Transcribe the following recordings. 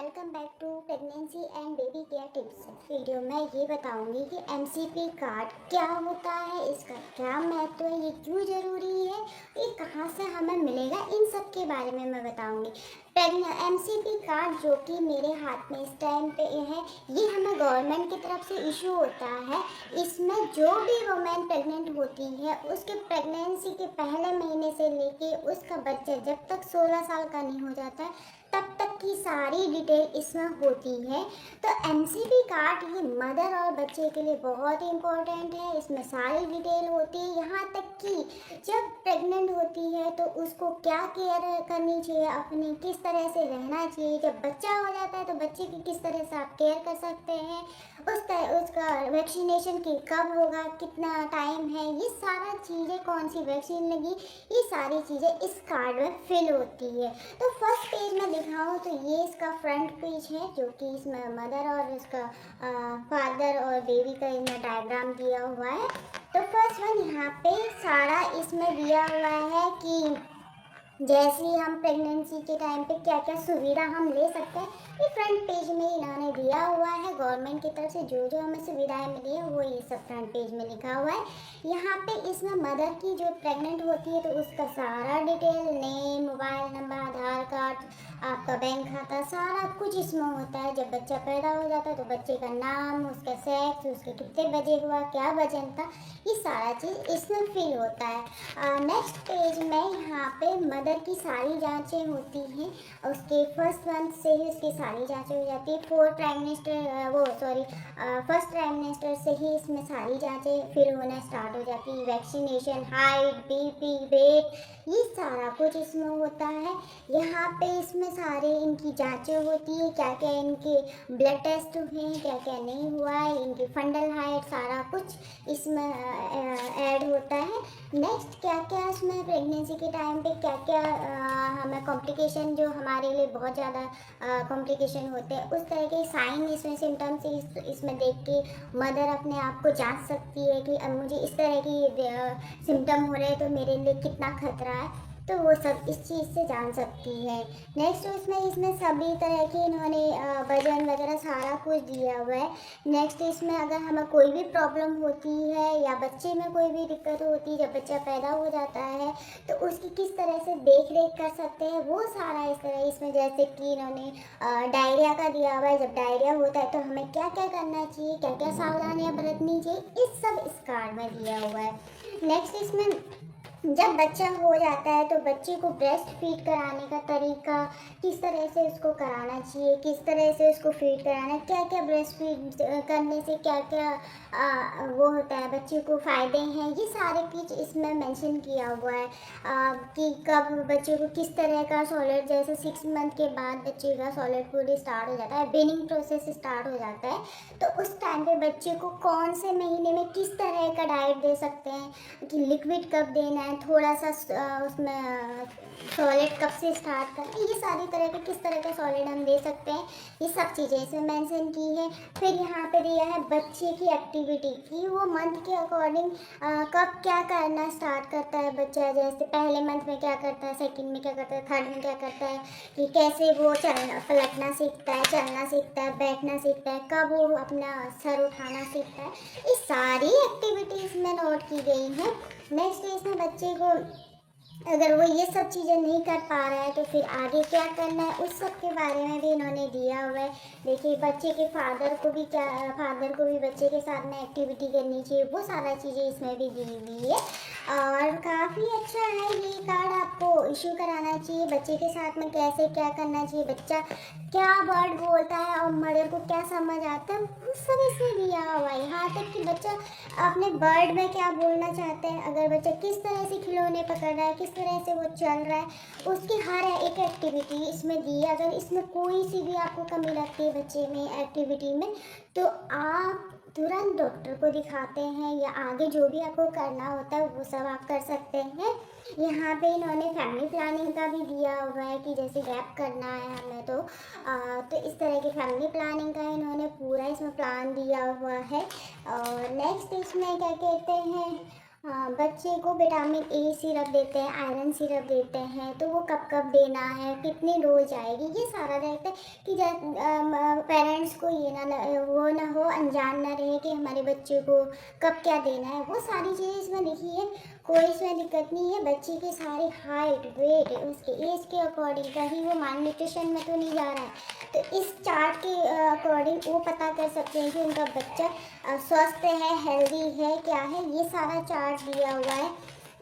Welcome back to pregnancy and baby care tips video. मैं ये बताऊंगी कि एमसीपी कार्ड क्या होता है, इसका क्या महत्व है, ये क्यों ज़रूरी है, ये कहाँ से हमें मिलेगा, इन सब के बारे में मैं बताऊंगी। एमसीपी कार्ड जो कि मेरे हाथ में इस टाइम पे है, ये हमें गवर्नमेंट की तरफ से इशू होता है। इसमें जो भी वुमेन प्रेग्नेंट होती है, उसके प्रेगनेंसी के पहले महीने से लेके उसका बच्चा जब तक 16 साल का नहीं हो जाता है तब तक की सारी डिटेल इसमें होती है। तो एमसीपी कार्ड ये मदर और बच्चे के लिए बहुत ही इम्पोर्टेंट है। इसमें सारी डिटेल होती है, यहाँ तक कि जब प्रेग्नेंट होती है तो उसको क्या केयर करनी चाहिए, अपनी किस तरह से रहना चाहिए, जब बच्चा हो जाता है तो बच्चे की किस तरह से आप केयर कर सकते हैं, उसका वैक्सीनेशन की कब होगा, कितना टाइम है, ये सारा चीज़ें, कौन सी वैक्सीन लगी, ये सारी चीज़ें इस कार्ड में फिल होती है। तो फर्स्ट पेज में दिखाऊँ तो ये इसका फ्रंट पेज है, जो कि इसमें मदर और इसका फादर और बेबी का इसमें डायग्राम दिया हुआ है। तो फर्स्ट वन यहाँ पे सारा इसमें दिया हुआ है कि जैसे ही हम प्रेगनेंसी के टाइम पे क्या क्या सुविधा हम ले सकते हैं, ये फ्रंट पेज में इन्होंने दिया हुआ है। गवर्नमेंट की तरफ से जो जो हमें सुविधाएं मिली है वो ये सब फ्रंट पेज में लिखा हुआ है। यहाँ पे इसमें मदर की जो प्रेग्नेंट होती है तो उसका सारा डिटेल, नेम, मोबाइल नंबर, आधार कार्ड, आपका बैंक खाता, सारा कुछ इसमें होता है। जब बच्चा पैदा हो जाता है तो बच्चे का नाम, उसका सेक्स, उसके कितने बजे हुआ, क्या वजन था, ये सारा चीज़ इसमें फिल होता है। नेक्स्ट पेज में यहाँ पे मदर की सारी जांचें होती हैं। उसके फर्स्ट मंथ से ही उसकी सारी जांचें हो जाती है। फर्स्ट ट्राइमेस्टर से ही इसमें सारी जांचें फिर होना स्टार्ट हो जाती है। वैक्सीनेशन, हाइट, बीपी, वेट, ये सारा कुछ इसमें होता है। यहाँ पे इसमें सारे इनकी जांचें होती है, क्या क्या इनके ब्लड टेस्ट हुए हैं, क्या क्या नहीं हुआ है, इनकी फंडल हाइट, सारा कुछ इसमें ऐड होता है। नेक्स्ट क्या क्या इसमें प्रेगनेंसी के टाइम पे क्या क्या हमें कॉम्प्लिकेशन, जो हमारे लिए बहुत ज़्यादा कॉम्प्लिकेशन होते हैं, उस तरह के साइन इसमें, सिम्टम्स इसमें देख के मदर अपने आप को जांच सकती है कि अब मुझे इस तरह की सिम्टम हो रहे हैं तो मेरे लिए कितना खतरा है, तो वो सब इस चीज़ से जान सकती है। नेक्स्ट इसमें सभी तरह के इन्होंने वजन वगैरह सारा कुछ दिया हुआ है। नेक्स्ट इसमें अगर हमें कोई भी प्रॉब्लम होती है या बच्चे में कोई भी दिक्कत होती है, जब बच्चा पैदा हो जाता है तो उसकी किस तरह से देख रेख कर सकते हैं, वो सारा इस तरह इसमें, जैसे कि इन्होंने डायरिया का दिया हुआ है। जब डायरिया होता है तो हमें क्या क्या करना चाहिए, क्या क्या सावधानियाँ बरतनी चाहिए, इस सब इस कार्ड में दिया हुआ है। नेक्स्ट इसमें जब बच्चा हो जाता है तो बच्चे को ब्रेस्ट फीड कराने का तरीका, किस तरह से उसको कराना चाहिए, किस तरह से उसको फीड कराना है, क्या क्या ब्रेस्ट फीड करने से क्या क्या वो होता है, बच्चे को फ़ायदे हैं, ये सारे चीज़ इसमें मेंशन किया हुआ है। कि कब बच्चे को किस तरह का सॉलिड, जैसे 6 मंथ के बाद बच्चे का सॉलिड फूड स्टार्ट हो जाता है, वेनिंग प्रोसेस स्टार्ट हो जाता है, तो उस टाइम पे बच्चे को कौन से महीने में किस तरह का डाइट दे सकते हैं, कि लिक्विड कब देना है, थोड़ा सा उसमें सॉलिड कब से स्टार्ट करना है, ये सारी तरह के किस तरह का सॉलिड हम दे सकते हैं, ये सब चीज़ें इसमें मेंशन की है। फिर यहाँ पे दिया है बच्चे की एक्टिविटी, कि वो मंथ के अकॉर्डिंग कब क्या करना स्टार्ट करता है बच्चा, जैसे पहले मंथ में क्या करता है, सेकंड में क्या करता है, थर्ड में क्या करता है, कि कैसे वो चलना पलटना सीखता है, चलना सीखता है, बैठना सीखता है, कब वो अपना सर उठाना सीखता है, ये सारी एक्टिविटीज़ में नोट की गई है। नेक्स्ट इसमें बच्चे को अगर वो ये सब चीज़ें नहीं कर पा रहा है तो फिर आगे क्या करना है, उस सब के बारे में भी इन्होंने दिया हुआ है। देखिए बच्चे के फादर को भी बच्चे के साथ में एक्टिविटी करनी चाहिए, वो सारा चीज़ें इसमें भी दी हुई है। और काफ़ी अच्छा है ये कार्ड, आपको इशू कराना चाहिए। बच्चे के साथ में कैसे क्या करना चाहिए, बच्चा क्या वर्ड बोलता है और मदर को क्या समझ आता है, वो सब इसमें दिया हुआ है। यहाँ तक कि बच्चा अपने वर्ड में क्या बोलना चाहता है, अगर बच्चा किस तरह से खिलौने पकड़ रहा है, किस तरह से वो चल रहा है, उसकी हर एक एक्टिविटी इसमें दी है। अगर इसमें कोई सी भी आपको कमी लगती है बच्चे में एक्टिविटी में, तो आप तुरंत डॉक्टर को दिखाते हैं, या आगे जो भी आपको करना होता है वो सब आप कर सकते हैं। यहाँ पे इन्होंने फैमिली प्लानिंग का भी दिया हुआ है, कि जैसे गैप करना है हमें तो इस तरह की फैमिली प्लानिंग का इन्होंने पूरा इसमें प्लान दिया हुआ है। और नेक्स्ट इसमें क्या कहते हैं, हाँ, बच्चे को विटामिन ए सिरप देते हैं, आयरन सिरप देते हैं, तो वो कब कब देना है, कितनी डोज आएगी, ये सारा रहता है कि पेरेंट्स को ये वो ना हो, अनजान ना रहे कि हमारे बच्चे को कब क्या देना है। वो सारी चीज़ें इसमें लिखी है, कोई इसमें दिक्कत नहीं है। बच्चे की सारी हाइट, वेट, उसके एज के अकॉर्डिंग, कहीं वो माल न्यूट्रिशन में तो नहीं जा रहा है, तो इस चार्ट के अकॉर्डिंग वो पता कर सकते हैं कि उनका बच्चा स्वस्थ है, हेल्दी है, क्या है, ये सारा चार्ट दिया हुआ है।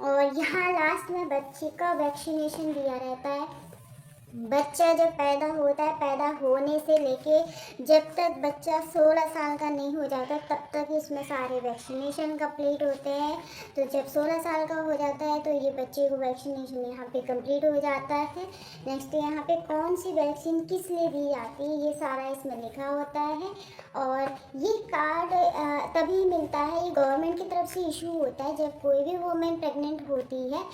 और यहाँ लास्ट में बच्चे का वैक्सीनेशन दिया रहता है। बच्चा जब पैदा होता है, पैदा होने से लेके जब तक बच्चा 16 साल का नहीं हो जाता तब तक इसमें सारे वैक्सीनेशन कंप्लीट होते हैं। तो जब 16 साल का हो जाता है तो ये बच्चे को वैक्सीनेशन यहाँ पे कंप्लीट हो जाता है। नेक्स्ट यहाँ पे कौन सी वैक्सीन किस लिए दी जाती है, ये सारा इसमें लिखा होता है। और ये कार्ड तभी मिलता है, ये गवर्नमेंट की तरफ से इशू होता है जब कोई भी वुमेन प्रेग्नेंट होती है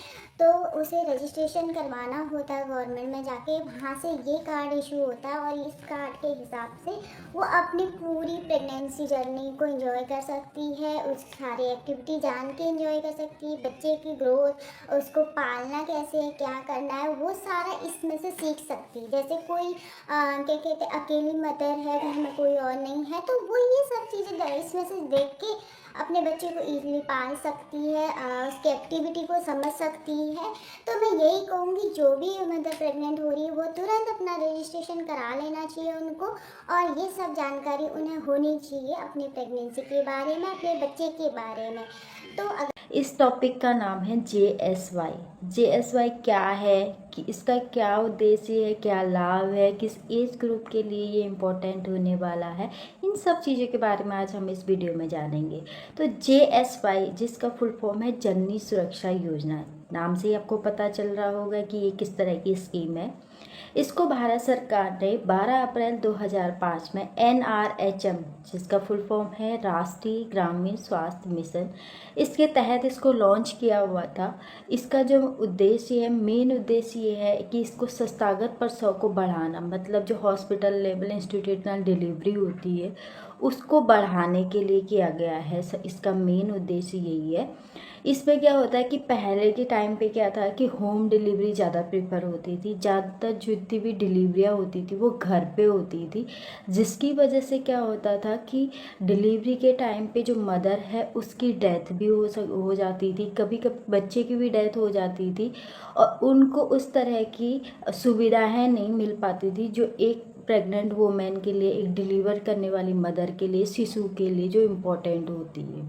तो उसे रजिस्ट्रेशन करवाना होता है गवर्नमेंट में जाके, वहाँ से ये कार्ड इशू होता है। और इस कार्ड के हिसाब से वो अपनी पूरी प्रेगनेंसी जर्नी को एंजॉय कर सकती है, उस सारी एक्टिविटी जान के एंजॉय कर सकती है, बच्चे की ग्रोथ, उसको पालना कैसे है, क्या करना है, वो सारा इसमें से सीख सकती है। जैसे कोई क्या कहते हैं, अकेली मदर है, घर में कोई और नहीं है, तो वो ये सब चीज़ें इसमें से देख के अपने बच्चे को ईज़िली पाल सकती है, उसकी एक्टिविटी को समझ सकती है। तो मैं यही कहूँगी, जो भी मदर प्रेग्नेंट हो रही है वो तुरंत अपना रजिस्ट्रेशन करा लेना चाहिए उनको, और ये सब जानकारी उन्हें होनी चाहिए अपनी प्रेगनेंसी के बारे में, अपने बच्चे के बारे में। तो इस टॉपिक का नाम है JSY। JSY क्या है, कि इसका क्या उद्देश्य है, क्या लाभ है, किस एज ग्रुप के लिए ये इम्पोर्टेंट होने वाला है, इन सब चीज़ों के बारे में आज हम इस वीडियो में जानेंगे। तो JSY, जिसका फुल फॉर्म है जननी सुरक्षा योजना, नाम से ही आपको पता चल रहा होगा कि ये किस तरह की स्कीम है। इसको भारत सरकार ने 12 अप्रैल 2005 में NRHM, जिसका फुल फॉर्म है राष्ट्रीय ग्रामीण स्वास्थ्य मिशन, इसके तहत इसको लॉन्च किया हुआ था। इसका जो उद्देश्य है, मेन उद्देश्य ये है कि इसको संस्थागत प्रसव को बढ़ाना, मतलब जो हॉस्पिटल लेवल इंस्टीट्यूशनल डिलीवरी होती है उसको बढ़ाने के लिए किया गया है। इसका मेन उद्देश्य यही है। इसमें क्या होता है कि पहले के टाइम पे क्या था कि होम डिलीवरी ज़्यादा प्रेफर होती थी, ज़्यादातर जितनी भी डिलीवरियाँ होती थी वो घर पे होती थी, जिसकी वजह से क्या होता था कि डिलीवरी के टाइम पे जो मदर है उसकी डेथ भी हो जाती थी, कभी कभी बच्चे की भी डेथ हो जाती थी, और उनको उस तरह की सुविधाएं नहीं मिल पाती थी जो एक प्रेग्नेंट वुमेन के लिए, एक डिलीवर करने वाली मदर के लिए, शिशु के लिए जो इम्पोर्टेंट होती है।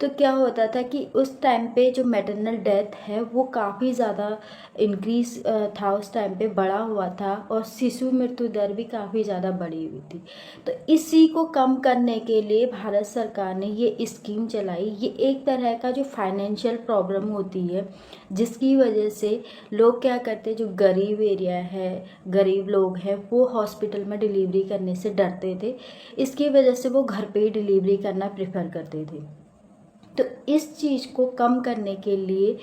तो क्या होता था कि उस टाइम पे जो मैटरनल डेथ है वो काफ़ी ज़्यादा इंक्रीज था, उस टाइम पे बढ़ा हुआ था, और शिशु मृत्यु दर भी काफ़ी ज़्यादा बढ़ी हुई थी। तो इसी को कम करने के लिए भारत सरकार ने ये स्कीम चलाई। ये एक तरह का जो फाइनेंशियल प्रॉब्लम होती है, जिसकी वजह से लोग क्या करते, जो गरीब एरिया है, गरीब लोग हैं, वो हॉस्पिटल में डिलीवरी करने से डरते थे, इसकी वजह से वो घर पे ही डिलीवरी करना प्रेफर करते थे। तो इस चीज़ को कम करने के लिए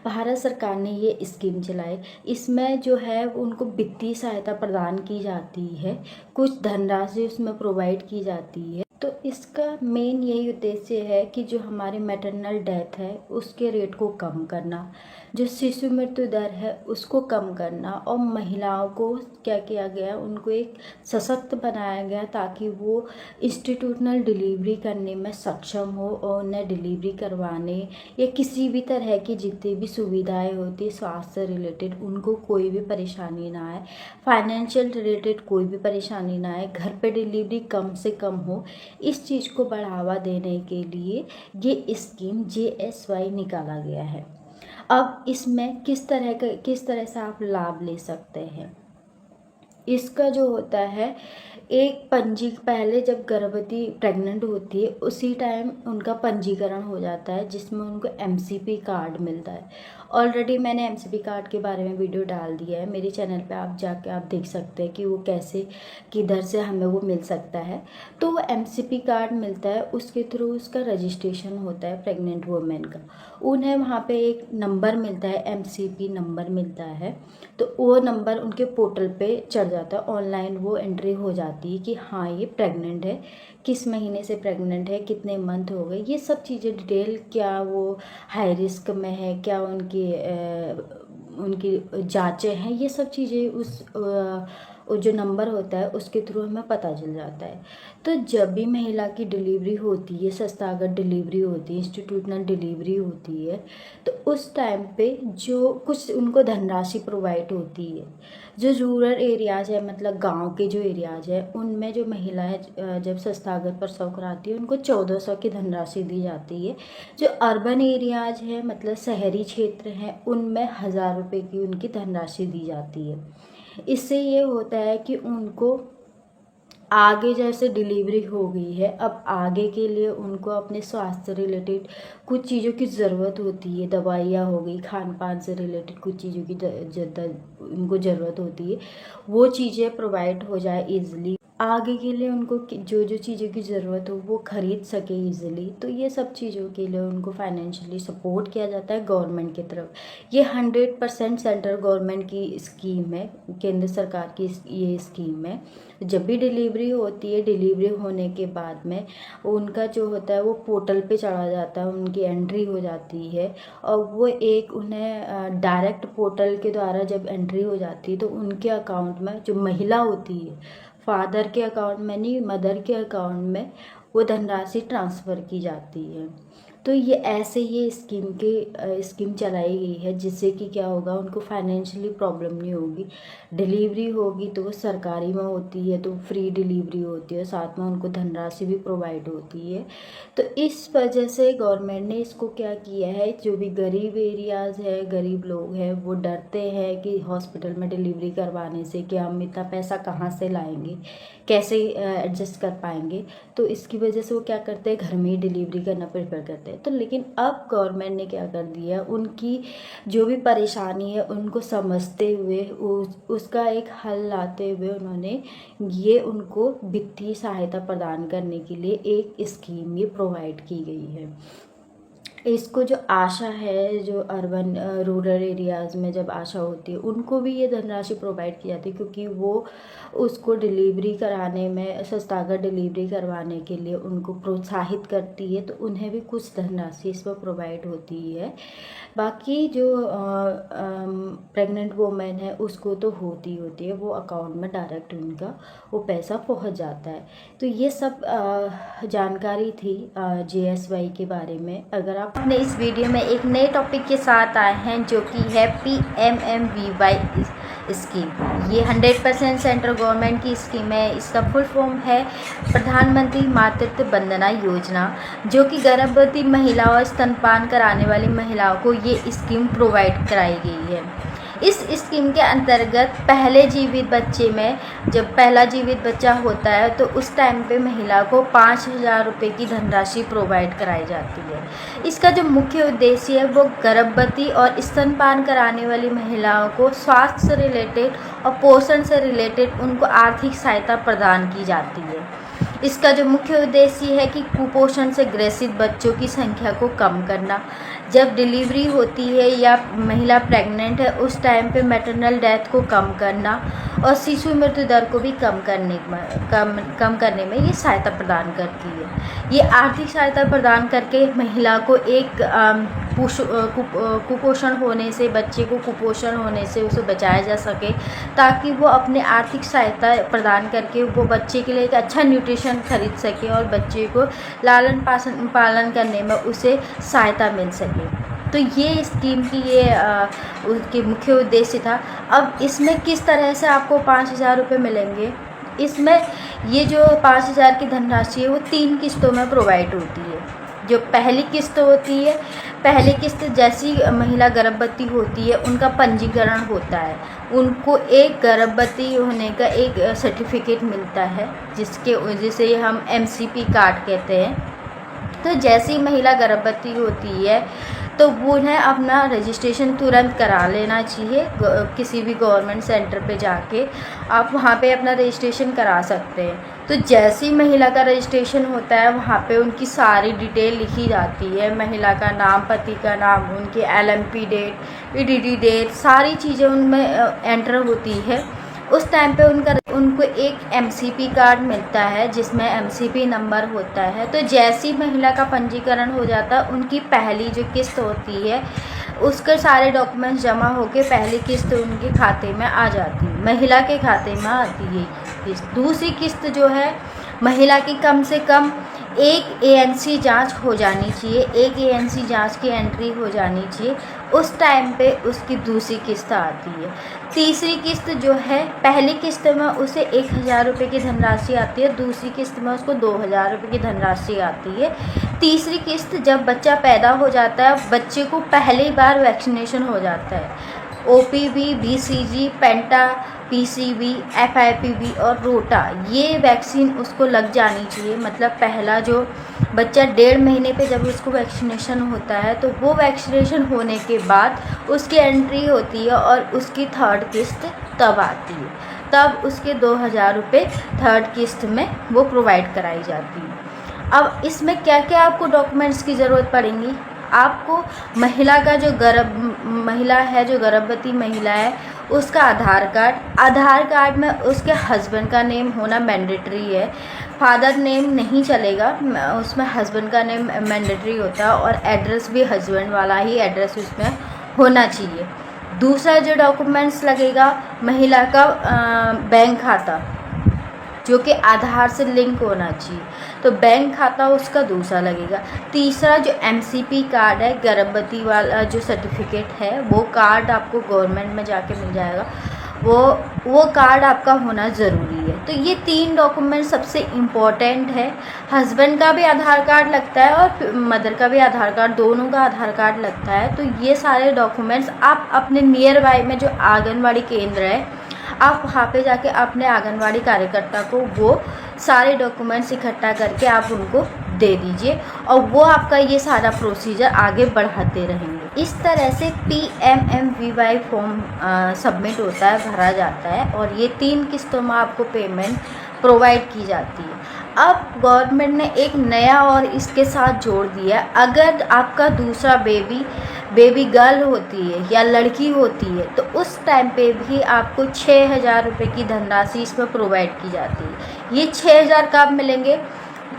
भारत सरकार ने ये स्कीम चलाई। इसमें जो है उनको वित्तीय सहायता प्रदान की जाती है, कुछ धनराशि उसमें प्रोवाइड की जाती है। तो इसका मेन यही उद्देश्य है कि जो हमारे मैटरनल डेथ है उसके रेट को कम करना, जो शिशु मृत्यु दर है उसको कम करना, और महिलाओं को क्या किया गया, उनको एक सशक्त बनाया गया ताकि वो इंस्टीट्यूशनल डिलीवरी करने में सक्षम हो, और उन्हें डिलीवरी करवाने या किसी भी तरह की जितनी भी सुविधाएं होती स्वास्थ्य से रिलेटेड, उनको कोई भी परेशानी ना आए, फाइनेंशियल रिलेटेड कोई भी परेशानी ना आए, घर पे डिलीवरी कम से कम हो। इस चीज़ को बढ़ावा देने के लिए ये स्कीम JSY निकाला गया है। अब इसमें किस तरह से आप लाभ ले सकते हैं, इसका जो होता है, एक पहले जब गर्भवती प्रेग्नेंट होती है उसी टाइम उनका पंजीकरण हो जाता है, जिसमें उनको MCP कार्ड मिलता है, ऑलरेडी मैंने एमसीपी कार्ड के बारे में वीडियो डाल दिया है, मेरे चैनल पे आप जाके आप देख सकते हैं कि वो कैसे किधर से हमें वो मिल सकता है। तो वो एमसीपी कार्ड मिलता है, उसके थ्रू उसका रजिस्ट्रेशन होता है प्रेग्नेंट वुमेन का। उन्हें वहाँ पे एक नंबर मिलता है, एमसीपी नंबर मिलता है, तो वो नंबर उनके पोर्टल पे चढ़ जाता है, ऑनलाइन वो एंट्री हो जाती है कि हाँ ये प्रेग्नेंट है, किस महीने से प्रेग्नेंट है, कितने मंथ हो गए, ये सब चीज़ें डिटेल, क्या वो हाई रिस्क में है, क्या उनकी जांचें हैं, ये सब चीज़ें वो जो नंबर होता है उसके थ्रू हमें पता चल जाता है। तो जब भी महिला की डिलीवरी होती है, संस्थागत डिलीवरी होती है, इंस्टीट्यूशनल डिलीवरी होती है, तो उस टाइम पे जो कुछ उनको धनराशि प्रोवाइड होती है। जो रूरल एरियाज़ है, मतलब गांव के जो एरियाज़ है, उनमें जो महिलाएं जब संस्थागत प्रसव कराती है उनको 1400 की धनराशि दी जाती है। जो अर्बन एरियाज़ है, मतलब शहरी क्षेत्र हैं, उनमें 1000 रुपये की उनकी धनराशि दी जाती है। इससे ये होता है कि उनको आगे जैसे डिलीवरी हो गई है, अब आगे के लिए उनको अपने स्वास्थ्य से रिलेटेड कुछ चीज़ों की ज़रूरत होती है, दवाइयाँ हो गई, खान पान से रिलेटेड कुछ चीज़ों की उनको ज़रूरत होती है, वो चीज़ें प्रोवाइड हो जाए ईज़िली। आगे के लिए उनको जो जो चीज़ों की ज़रूरत हो वो ख़रीद सके ईज़िली। तो ये सब चीज़ों के लिए उनको फाइनेंशियली सपोर्ट किया जाता है गवर्नमेंट की तरफ। ये 100% सेंट्रल गवर्नमेंट की स्कीम है, केंद्र सरकार की ये स्कीम है। जब भी डिलीवरी होती है, डिलीवरी होने के बाद में उनका जो होता है वो पोर्टल पे चढ़ा जाता है, उनकी एंट्री हो जाती है, और वो एक उन्हें डायरेक्ट पोर्टल के द्वारा जब एंट्री हो जाती है तो उनके अकाउंट में, जो महिला होती है, फादर के अकाउंट में नहीं, मदर के अकाउंट में वो धनराशि ट्रांसफ़र की जाती है। तो ये ऐसे ये स्कीम चलाई गई है, जिससे कि क्या होगा, उनको फाइनेंशियली प्रॉब्लम नहीं होगी। डिलीवरी होगी तो वो सरकारी में होती है, तो फ्री डिलीवरी होती है, साथ में उनको धनराशि भी प्रोवाइड होती है। तो इस वजह से गवर्नमेंट ने इसको क्या किया है, जो भी गरीब एरियाज़ है, गरीब लोग हैं, वो डरते हैं कि हॉस्पिटल में डिलीवरी करवाने से कि हम इतना पैसा कहाँ से लाएंगे, कैसे एडजस्ट कर पाएंगे। तो इसकी वजह से वो क्या करते हैं, घर में ही डिलीवरी करना प्रेफर करते हैं। तो लेकिन अब गवर्नमेंट ने क्या कर दिया, उनकी जो भी परेशानी है उनको समझते हुए उसका एक हल लाते हुए उन्होंने ये उनको वित्तीय सहायता प्रदान करने के लिए एक स्कीम ये प्रोवाइड की गई है। इसको जो आशा है, जो अर्बन रूरल एरियाज़ में जब आशा होती है, उनको भी ये धनराशि प्रोवाइड की जाती है, क्योंकि वो उसको डिलीवरी कराने में, संस्थागत डिलीवरी करवाने के लिए उनको प्रोत्साहित करती है, तो उन्हें भी कुछ धनराशि इस पर प्रोवाइड होती है। बाकी जो प्रेग्नेंट वुमेन है उसको तो होती है, वो अकाउंट में डायरेक्ट उनका वो पैसा पहुंच जाता है। तो ये सब जानकारी थी JSY के बारे में। अगर आप अपने इस वीडियो में एक नए टॉपिक के साथ आए हैं, जो कि है PMMVY स्कीम। ये 100% सेंट्रल गवर्नमेंट की स्कीम है। इसका फुल फॉर्म है प्रधानमंत्री मातृत्व वंदना योजना, जो कि गर्भवती महिला और स्तनपान कराने वाली महिलाओं को ये स्कीम प्रोवाइड कराई गई है। इस स्कीम के अंतर्गत पहले जीवित बच्चे में, जब पहला जीवित बच्चा होता है तो उस टाइम पे महिला को 5000 रुपये की धनराशि प्रोवाइड कराई जाती है। इसका जो मुख्य उद्देश्य है वो गर्भवती और स्तनपान कराने वाली महिलाओं को स्वास्थ्य से रिलेटेड और पोषण से रिलेटेड उनको आर्थिक सहायता प्रदान की जाती है। इसका जो मुख्य उद्देश्य है कि कुपोषण से ग्रसित बच्चों की संख्या को कम करना, जब डिलीवरी होती है या महिला प्रेग्नेंट है उस टाइम पे मैटरनल डेथ को कम करना, और शिशु मृत्यु दर को भी कम करने में ये सहायता प्रदान करती है। ये आर्थिक सहायता प्रदान करके महिला को एक कुपोषण होने से, बच्चे को कुपोषण होने से उसे बचाया जा सके, ताकि वो अपने आर्थिक सहायता प्रदान करके वो बच्चे के लिए एक अच्छा न्यूट्रिशन खरीद सके और बच्चे को लालन पालन करने में उसे सहायता मिल सके। तो ये स्कीम की उसके मुख्य उद्देश्य था। अब इसमें किस तरह से आपको 5000 रुपये मिलेंगे, इसमें ये जो 5000 की धनराशि है वो 3 किस्तों में प्रोवाइड होती है। जो पहली किस्त होती है, पहली किस्त जैसी महिला गर्भवती होती है उनका पंजीकरण होता है, उनको एक गर्भवती होने का एक सर्टिफिकेट मिलता है, जिसे हम MCP कार्ड कहते हैं। तो जैसी महिला गर्भवती होती है तो वो उन्हें अपना रजिस्ट्रेशन तुरंत करा लेना चाहिए। किसी भी गवर्नमेंट सेंटर पे जाके आप वहाँ पे अपना रजिस्ट्रेशन करा सकते हैं। तो जैसे ही महिला का रजिस्ट्रेशन होता है वहाँ पे उनकी सारी डिटेल लिखी जाती है, महिला का नाम, पति का नाम, उनकी LMP डेट, EDD डेट, सारी चीज़ें उनमें एंटर होती है। उस टाइम पे उनको एक MCP कार्ड मिलता है जिसमें MCP नंबर होता है। तो जैसी महिला का पंजीकरण हो जाता है उनकी पहली जो किस्त होती है उसके सारे डॉक्यूमेंट्स जमा होके पहली किस्त उनके खाते में आ जाती है, महिला के खाते में आती है किस्त। दूसरी किस्त जो है महिला की कम से कम एक ANC जांच हो जानी चाहिए, एक ANC जांच की एंट्री हो जानी चाहिए, उस टाइम पे उसकी दूसरी किस्त आती है। तीसरी किस्त जो है, पहली किस्त में उसे 1000 रुपये की धनराशि आती है, दूसरी किस्त में उसको 2000 रुपये की धनराशि आती है। तीसरी किस्त जब बच्चा पैदा हो जाता है, बच्चे को पहली बार वैक्सीनेशन हो जाता है। OPV, BCG, पेंटा, PCV, FIPV और रोटा, ये वैक्सीन उसको लग जानी चाहिए। मतलब पहला जो बच्चा 1.5 महीने पे जब उसको वैक्सीनेशन होता है तो वो वैक्सीनेशन होने के बाद उसकी एंट्री होती है और उसकी थर्ड किस्त तब आती है, तब उसके 2000 रुपये थर्ड किस्त में वो प्रोवाइड कराई जाती है। अब इसमें क्या क्या आपको डॉक्यूमेंट्स की ज़रूरत पड़ेंगी? आपको महिला का जो गर्भवती महिला है उसका आधार कार्ड में उसके हस्बैंड का नेम होना मैंडेटरी है। फादर नेम नहीं चलेगा, उसमें हस्बैंड का नेम मैंडेटरी होता है और एड्रेस भी हस्बैंड वाला ही एड्रेस उसमें होना चाहिए। दूसरा जो डॉक्यूमेंट्स लगेगा, महिला का बैंक खाता जो कि आधार से लिंक होना चाहिए, तो बैंक खाता उसका दूसरा लगेगा। तीसरा जो MCP कार्ड है, गर्भवती वाला जो सर्टिफिकेट है, वो कार्ड आपको गवर्नमेंट में जाके मिल जाएगा, वो कार्ड आपका होना ज़रूरी है। तो ये 3 डॉक्यूमेंट सबसे इम्पॉर्टेंट है। हस्बैंड का भी आधार कार्ड लगता है और मदर का भी आधार कार्ड, दोनों का आधार कार्ड लगता है। तो ये सारे डॉक्यूमेंट्स आप अपने नियर बाय में जो आंगनवाड़ी केंद्र है, आप वहाँ पे जाके अपने आंगनवाड़ी कार्यकर्ता को वो सारे डॉक्यूमेंट्स इकट्ठा करके आप उनको दे दीजिए और वो आपका ये सारा प्रोसीजर आगे बढ़ाते रहेंगे। इस तरह से PMMVY फॉर्म सबमिट होता है, भरा जाता है और ये 3 किस्तों में आपको पेमेंट प्रोवाइड की जाती है। अब गवर्नमेंट ने एक नया और इसके साथ जोड़ दिया, अगर आपका दूसरा बेबी गर्ल होती है या लड़की होती है तो उस टाइम पे भी आपको 6000 रुपये की धनराशि इसमें प्रोवाइड की जाती है। ये 6000 कब मिलेंगे?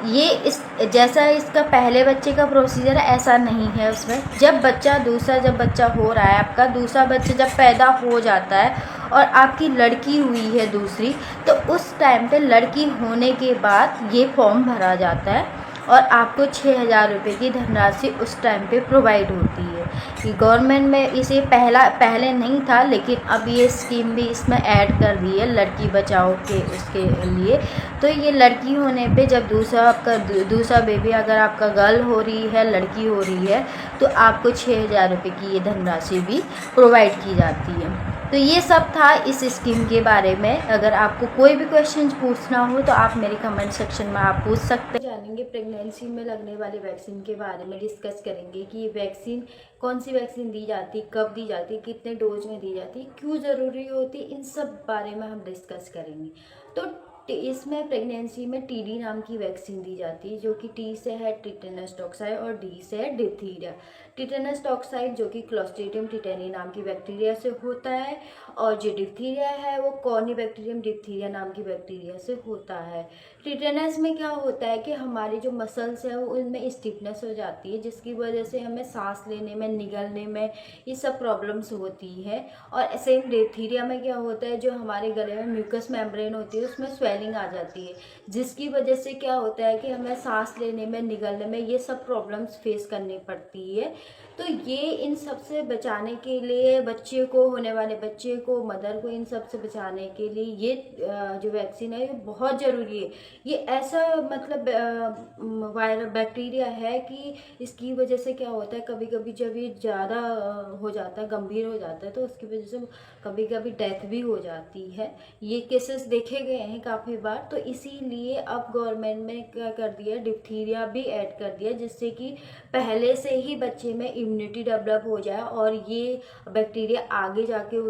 ये जैसा इसका पहले बच्चे का प्रोसीजर है ऐसा नहीं है। उसमें जब बच्चा हो रहा है, आपका दूसरा बच्चा जब पैदा हो जाता है और आपकी लड़की हुई है दूसरी, तो उस टाइम पे लड़की होने के बाद ये फॉर्म भरा जाता है और आपको 6000 रुपये की धनराशि उस टाइम पे प्रोवाइड होती है। कि गवर्नमेंट में इसे पहले नहीं था, लेकिन अब ये स्कीम भी इसमें ऐड कर दी है लड़की बचाओ के उसके लिए। तो ये लड़की होने पे जब दूसरा बेबी अगर आपका गर्ल हो रही है, लड़की हो रही है, तो आपको 6000 रुपये की ये धनराशि भी प्रोवाइड की जाती है। तो ये सब था इस स्कीम के बारे में। अगर आपको कोई भी क्वेश्चन पूछना हो तो आप मेरे कमेंट सेक्शन में आप पूछ सकते हैं। जानेंगे प्रेगनेंसी में लगने वाली वैक्सीन के बारे में, डिस्कस करेंगे कि ये वैक्सीन कौन सी वैक्सीन दी जाती है, कब दी जाती है, कितने डोज में दी जाती है, क्यों ज़रूरी होती है, इन सब बारे में हम डिस्कस करेंगे। तो इसमें प्रेगनेंसी में TD नाम की वैक्सीन दी जाती है, जो कि T से है टिटेनस टॉक्साई और D से है डिप्थीरिया। टिटेनस टॉक्साइड जो कि क्लोस्ट्रीडियम टिटेनी नाम की बैक्टीरिया से होता है और जो डिप्थीरिया है वो कॉर्निबैक्टीरियम डिप्थीरिया नाम की बैक्टीरिया से होता है। टिटेनस में क्या होता है कि हमारी जो मसल्स है वो उनमें स्टिफनेस हो जाती है, जिसकी वजह से हमें सांस लेने में, निगलने में ये सब प्रॉब्लम्स होती है। और सेम डिप्थीरिया में क्या होता है, जो हमारे गले में म्यूकस मेम्ब्रेन होती है उसमें स्वेलिंग आ जाती है, जिसकी वजह से क्या होता है कि हमें सांस लेने में, निगलने में ये सब प्रॉब्लम्स फेस करनी पड़ती है। तो ये इन सब से बचाने के लिए, होने वाले बच्चे को, मदर को, इन सब से बचाने के लिए ये जो वैक्सीन है ये बहुत ज़रूरी है। ये ऐसा मतलब वायरल बैक्टीरिया है कि इसकी वजह से क्या होता है, कभी कभी जब ये ज़्यादा हो जाता है, गंभीर हो जाता है, तो उसकी वजह से कभी कभी डेथ भी हो जाती है। ये केसेस देखे गए हैं काफ़ी बार। तो इसीलिए अब गवर्नमेंट ने क्या कर दिया, डिप्थीरिया भी ऐड कर दिया, जिससे कि पहले से ही बच्चे बच्चे में इम्यूनिटी डेवलप हो जाए और ये बैक्टीरिया आगे जाके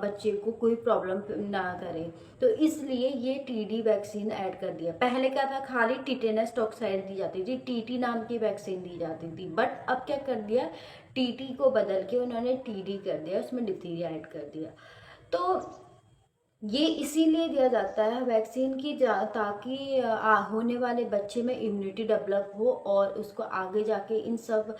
बच्चे को कोई प्रॉब्लम ना करे। तो इसलिए ये टीडी वैक्सीन ऐड कर दिया। पहले क्या था, खाली टिटेनस टॉक्साइड दी जाती थी, टीटी नाम की वैक्सीन दी जाती थी, बट अब क्या कर दिया, टीटी को बदल के उन्होंने टीडी कर दिया, उसमें डिप्थीरिया ऐड कर दिया। तो ये इसीलिए दिया जाता है वैक्सीन की ताकि होने वाले बच्चे में इम्यूनिटी डेवलप हो और उसको आगे जाके इन सब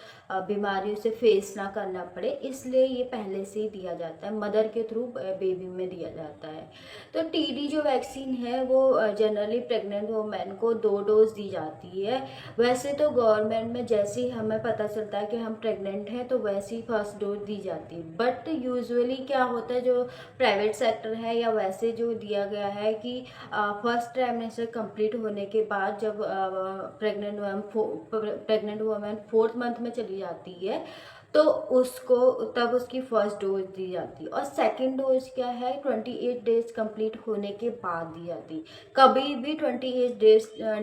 बीमारियों से फेस ना करना पड़े, इसलिए ये पहले से ही दिया जाता है, मदर के थ्रू बेबी में दिया जाता है। तो टीडी जो वैक्सीन है वो जनरली प्रेग्नेंट वुमेन को 2 डोज दी जाती है। वैसे तो गवर्नमेंट में जैसे ही हमें पता चलता है कि हम प्रेग्नेंट हैं तो वैसे ही फर्स्ट डोज दी जाती है, बट यूजुअली क्या होता है, जो प्राइवेट सेक्टर है या वैसे जो दिया गया है कि फर्स्ट ट्राइमेस्टर कंप्लीट होने के बाद जब प्रेग्नेंट वुमेन 4th मंथ में चली जाती है तो उसको तब उसकी फर्स्ट डोज दी जाती है। और सेकंड डोज क्या है, 28 डेज कंप्लीट होने के बाद दी जाती है। कभी भी 28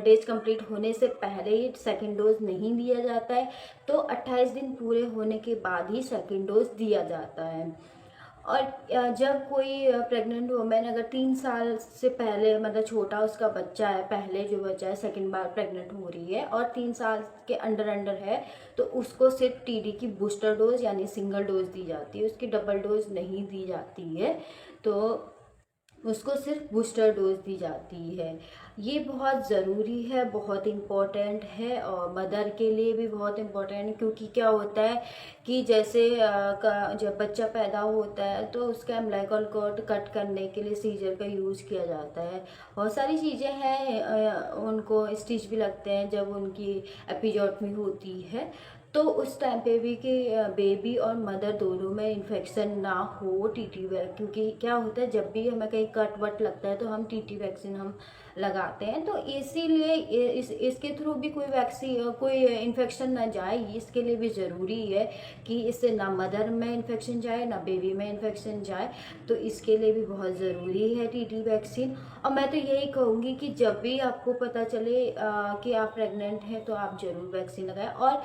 डेज कंप्लीट होने से पहले ही सेकंड डोज नहीं दिया जाता है, तो 28 दिन पूरे होने के बाद ही सेकंड डोज दिया जाता है। और जब कोई प्रेग्नेंट वुमेन अगर 3 साल से पहले, मतलब छोटा उसका बच्चा है, पहले जो बच्चा है सेकंड बार प्रेग्नेंट हो रही है और 3 साल के अंडर है, तो उसको सिर्फ टीडी की बूस्टर डोज यानी सिंगल डोज दी जाती है, उसकी डबल डोज नहीं दी जाती है। तो उसको सिर्फ बूस्टर डोज दी जाती है। ये बहुत ज़रूरी है, बहुत इम्पोर्टेंट है और मदर के लिए भी बहुत इम्पोर्टेंट है, क्योंकि क्या होता है कि जैसे जब बच्चा पैदा होता है तो उसका अम्बिलिकल कॉर्ड कट करने के लिए सीजर का यूज़ किया जाता है। बहुत सारी चीज़ें हैं, उनको स्टिच भी लगते हैं जब उनकी एपिजोटमी होती है, तो उस टाइम पे भी कि बेबी और मदर दोनों में इन्फेक्शन ना हो टीटी वैक्सीन, क्योंकि क्या होता है जब भी हमें कहीं कट वट लगता है तो हम टीटी वैक्सीन हम लगाते हैं, तो इसीलिए इसके थ्रू भी कोई इन्फेक्शन ना जाए, इसके लिए भी ज़रूरी है कि इससे ना मदर में इन्फेक्शन जाए ना बेबी में इन्फेक्शन जाए, तो इसके लिए भी बहुत ज़रूरी है टीटी वैक्सीन। और मैं तो यही कहूँगी कि जब भी आपको पता चले कि आप प्रेग्नेंट हैं तो आप ज़रूर वैक्सीन लगाएं, और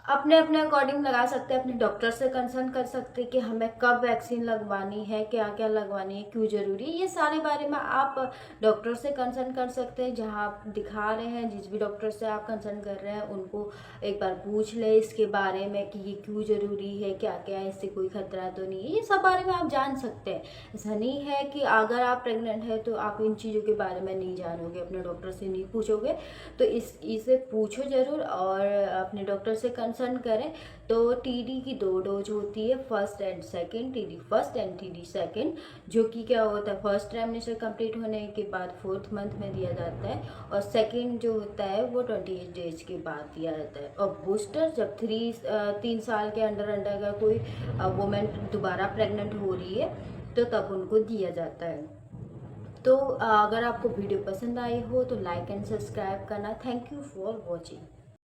अपने अपने अकॉर्डिंग लगा सकते हैं, अपने डॉक्टर से कंसल्ट कर सकते हैं कि हमें कब वैक्सीन लगवानी है, क्या क्या लगवानी है, क्यों ज़रूरी है, ये सारे बारे में आप डॉक्टर से कंसल्ट कर सकते हैं। जहां आप दिखा रहे हैं, जिस भी डॉक्टर से आप कंसल्ट कर रहे हैं, उनको एक बार पूछ लें इसके बारे में कि ये क्यों ज़रूरी है, क्या क्या है, इससे कोई खतरा तो नहीं है, ये सब बारे में आप जान सकते हैं। ऐसा नहीं है कि अगर आप प्रेग्नेंट है तो आप इन चीज़ों के बारे में नहीं जानोगे, अपने डॉक्टर से नहीं पूछोगे, तो इसे पूछो ज़रूर और अपने डॉक्टर से कंसल्ट करें। तो टीडी की 2 डोज होती है, first and second, TD first and TD second, जो कि क्या होता है फर्स्ट ट्राइमेस्टर कंप्लीट होने के बाद 4th मंथ में दिया जाता है, और सेकंड जो होता है वो 28 डेज के बाद दिया जाता है। और बूस्टर जब 3 साल के अंडर अगर कोई वुमेन दोबारा प्रेग्नेंट हो रही है तो तब उनको दिया जाता है। तो अगर आपको वीडियो पसंद आई हो तो लाइक एंड सब्सक्राइब करना। Thank you for watching.